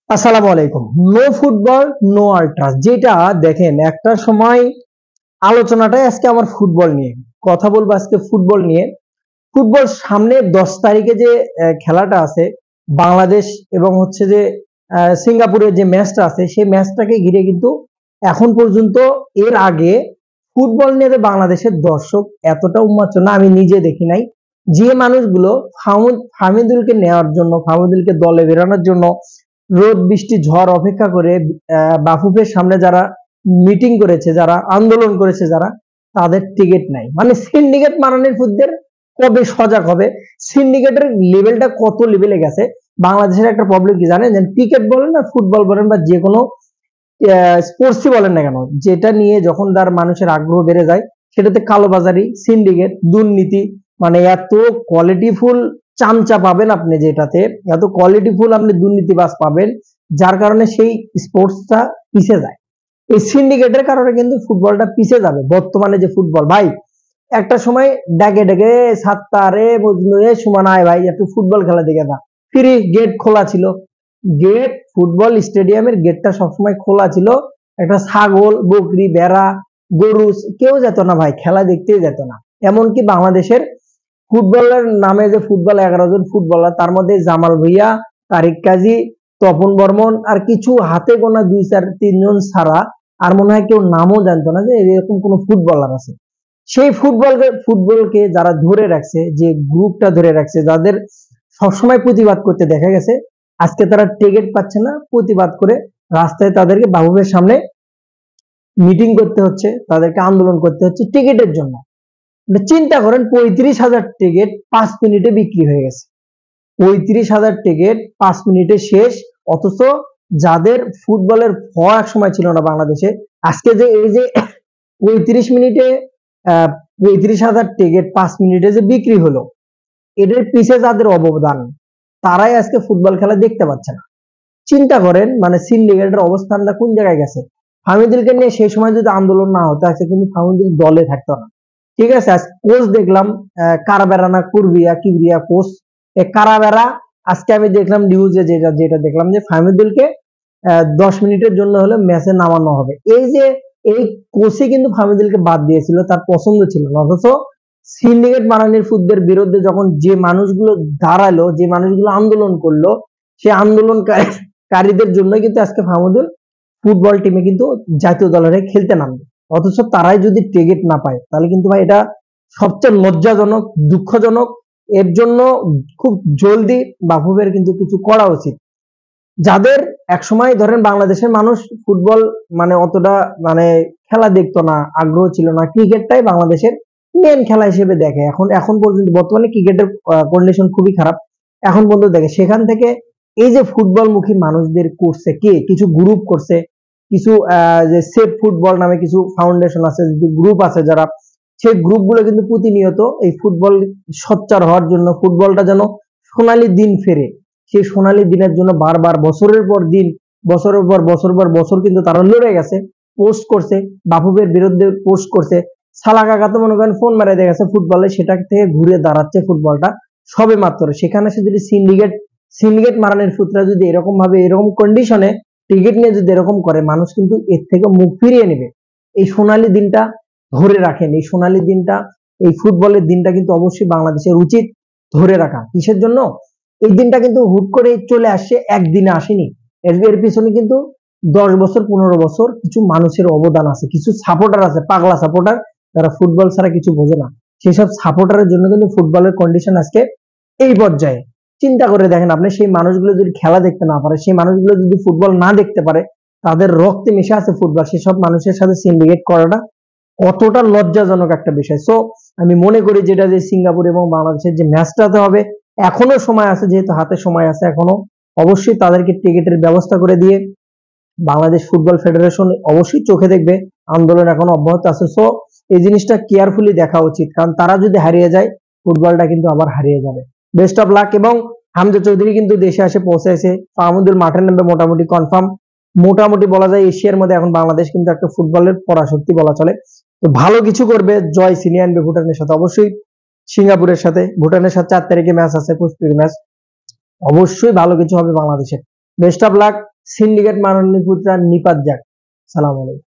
আসসালামু আলাইকুম। No football no আল্ট্রাস, যেটা দেখেন একটা সময় আলোচনাটাই আজকে আমার ফুটবল নিয়ে কথা বলবো। আজকে ফুটবল নিয়ে, ফুটবল সামনে 10 তারিখে যে খেলাটা আছে বাংলাদেশ এবং হচ্ছে যে সিঙ্গাপুরের যে ম্যাচটা আছে, সেই ম্যাচটাকে ঘিরে কিন্তু এখন পর্যন্ত এর আগে ফুটবল নিয়ে যে বাংলাদেশের দর্শক এতটা উন্মাদনা আমি নিজে দেখি নাই। যে মানুষগুলো ফাহমিদুলকে নেওয়ার জন্য, ফাহমিদুলকে দলে বেরানোর জন্য রোদ বৃষ্টি ঝড় অপেক্ষা করে বাফুফের সামনে যারা মিটিং করেছে, যারা আন্দোলন করেছে, যারা তাদের টিকিট নাই, মানে সিন্ডিকেট মারানের ফুটদের কবে সজাগ হবে? সিন্ডিকেটের লেভেলটা কত লেভেলে গেছে? বাংলাদেশের একটা প্রবলেম কি জানেন? ক্রিকেট বলেন না, ফুটবল বলেন বা যে কোনো স্পোর্টসই বলেন না কেন, যেটা নিয়ে যখন তার মানুষের আগ্রহ বেড়ে যায় সেটাতে কালোবাজারি, সিন্ডিকেট, দুর্নীতি, মানে এত কোয়ালিটিফুল চামচা পাবেন আপনি, যেটাতে এত কোয়ালিটিফুল আপনি দুর্নীতিবাজ পাবেন, যার কারণে সেই স্পোর্টসটা পিছিয়ে যায়। এই সিন্ডিকেটের কারণে কিন্তু ফুটবলটা পিছিয়ে যাবে। বর্তমানে যে ফুটবল ভাই, একটা সময় ডেকে ডেকে সাত্তারে মজনু এ সুমান আয় ভাই একটু ফুটবল খেলা দেখে না, ফ্রি গেট খোলা ছিল। গেট, ফুটবল স্টেডিয়ামের গেটটা সবসময় খোলা ছিল। একটা ছাগল, বকরি, ভেড়া, গরু কেউ যেত না ভাই, খেলা দেখতেই যেত না। এমনকি বাংলাদেশের ফুটবলের নামে যে ফুটবল 11 জন ফুটবলার, তার মধ্যে জামাল ভুঁইয়া, তারিক কাজী, তপন বর্মন আর কিছু হাতে গোনা 2-4-3 জন ছাড়া আর মনে হয় কেউ নামও জানতো না যে এরকম কোন ফুটবলার আছে। সেই ফুটবলকে যারা ধরে রাখছে, যে গ্রুপটা ধরে রাখছে, যাদের সবসময় প্রতিবাদ করতে দেখা গেছে, আজকে তারা টিকিট পাচ্ছে না, প্রতিবাদ করে রাস্তায় তাদেরকে বাবুবের সামনে মিটিং করতে হচ্ছে, তাদেরকে আন্দোলন করতে হচ্ছে টিকিটের জন্য। চিন্তা করেন, 35,000 টিকিট 5 মিনিটে বিক্রি হয়ে গেছে। 35,000 টিকিট 5 মিনিটে শেষ। অথচ যাদের ফুটবলের এক সময় ছিল না বাংলাদেশে, আজকে যে এই যে 35 মিনিটে 35,000 টিকিট 5 মিনিটে যে বিক্রি হলো, এদের পিছে যাদের অবদান, তারাই আজকে ফুটবল খেলা দেখতে পাচ্ছে না। চিন্তা করেন, মানে সিন্ডিকেটের অবস্থানটা কোন জায়গায় গেছে। ফাহমিদুলকে নিয়ে সেই সময় যদি আন্দোলন না হতো, আজকে কিন্তু ফাহমিদুল দলে থাকতো না। ঠিক আছে, কোচ দেখলাম কারাবেরা না কুরবিয়া কিবরিয়া কোচ, কারাবেরা। আজকে আমি দেখলাম নিউজে যেটা যেটা দেখলাম যে ফাহমিদুলকে 10 মিনিটের জন্য হলে ম্যাচে নামানো হবে। এই কোচই কিন্তু ফাহমিদুলকে বাদ দিয়েছিল, তার পছন্দ ছিল না। অথচ সিন্ডিকেট মারানির ফুটদের বিরুদ্ধে যখন যে মানুষগুলো দাঁড়ালো, যে মানুষগুলো আন্দোলন করলো, সে আন্দোলনকারীদের জন্য কিন্তু আজকে ফাহমিদুল ফুটবল টিমে কিন্তু জাতীয় দলের খেলতে নামবে। অথচ তারাই যদি টিকিট না পায়, তাহলে কিন্তু ভাই এটা সবচেয়ে লজ্জাজনক, দুঃখজনক। এর জন্য খুব জলদি বাফুফের কিন্তু কিছু করা উচিত। যাদের একসময় ধরেন বাংলাদেশের মানুষ ফুটবল মানে অতটা মানে খেলা দেখতো না, আগ্রহ ছিল না, ক্রিকেটটাই বাংলাদেশের মেন খেলা হিসেবে দেখে। এখন পর্যন্ত বর্তমানে ক্রিকেটের কন্ডিশন খুবই খারাপ, এখন পর্যন্ত দেখে। সেখান থেকে এই যে ফুটবল মুখী মানুষদের করছে কে, কিছু গ্রুপ করছে, কিছু যে সেফ ফুটবল নামে কিছু ফাউন্ডেশন আছে, গ্রুপ আছে, যারা সেই গ্রুপগুলো কিন্তু প্রতিনিয়ত এই ফুটবল সোচ্চার হওয়ার জন্য, ফুটবলটা যেন সোনালী দিন ফেরে, সেই সোনালী দিনের জন্য বারবার বছরের পর দিন, বছরের পর বছর কিন্তু তারা লড়ে গেছে, পোস্ট করছে, বাফুফের বিরুদ্ধে পোস্ট করছে। সালা কাকা তো মনে করেন ফোন মারে দেখেছে ফুটবলে, সেটা থেকে ঘুরে দাঁড়াচ্ছে ফুটবলটা সবে মাত্র। সেখানে সে যদি সিন্ডিকেট মারানের ফুটরা যদি এরকম ভাবে, এরকম কন্ডিশনে টিকিট নিয়ে যদি এরকম করে, মানুষ কিন্তু এর থেকে মুখ ফিরিয়ে নেবে। এই সোনালী দিনটা ধরে রাখেন, এই সোনালী দিনটা, এই ফুটবলের দিনটা কিন্তু অবশ্যই বাংলাদেশের উচিত ধরে রাখা। কিসের জন্য? এই দিনটা কিন্তু হুট করে চলে আসছে, একদিনে আসেনি। এর পিছনে কিন্তু 10 বছর 15 বছর কিছু মানুষের অবদান আছে, কিছু সাপোর্টার আছে, পাগলা সাপোর্টার, যারা ফুটবল ছাড়া কিছু বোঝে না। সেসব সাপোর্টারের জন্য কিন্তু ফুটবলের কন্ডিশন আজকে এই পর্যায়ে। চিন্তা করে দেখেন আপনি, সেই মানুষগুলো যদি খেলা দেখতে না পারে, সেই মানুষগুলো যদি ফুটবল না দেখতে পারে, তাদের রক্তে মিশে আছে ফুটবল, সেসব মানুষের সাথে সিন্ডিকেট করাটা কতটা লজ্জাজনক একটা বিষয়। সো আমি মনে করি যেটা, যে সিঙ্গাপুর এবং বাংলাদেশের যে ম্যাচটাতে হবে, এখনো সময় আছে, যেহেতু হাতে সময় আছে এখনো, অবশ্যই তাদেরকে টিকিটের ব্যবস্থা করে দিয়ে বাংলাদেশ ফুটবল ফেডারেশন অবশ্যই চোখে দেখবে। আন্দোলন এখনো অব্যাহত আছে। সো এই জিনিসটা কেয়ারফুলি দেখা উচিত, কারণ তারা যদি হারিয়ে যায়, ফুটবলটা কিন্তু আবার হারিয়ে যাবে। Best of luck. এবং হামজা চৌধুরী কিন্তু দেশে আসে পৌঁছেছে, ফাহমিদুল মাঠে নামবে মোটামুটি কনফার্ম। মোটামুটি বলা যায় এশিয়ার মধ্যে এখন বাংলাদেশ কিন্তু একটা ফুটবলের পরাশক্তি বলা চলে। তো ভালো কিছু করবে, জয় ছিনিয়ে আনবে ভুটানের সাথে, অবশ্যই সিঙ্গাপুরের সাথে। ভুটানের সাথে 4 তারিখে ম্যাচ আছে, প্রস্তুতি ম্যাচ, অবশ্যই ভালো কিছু হবে বাংলাদেশের। Best of luck. সিন্ডিকেট মাননীপুত্রা নিপাত যাক। সালাম আলাইকুম।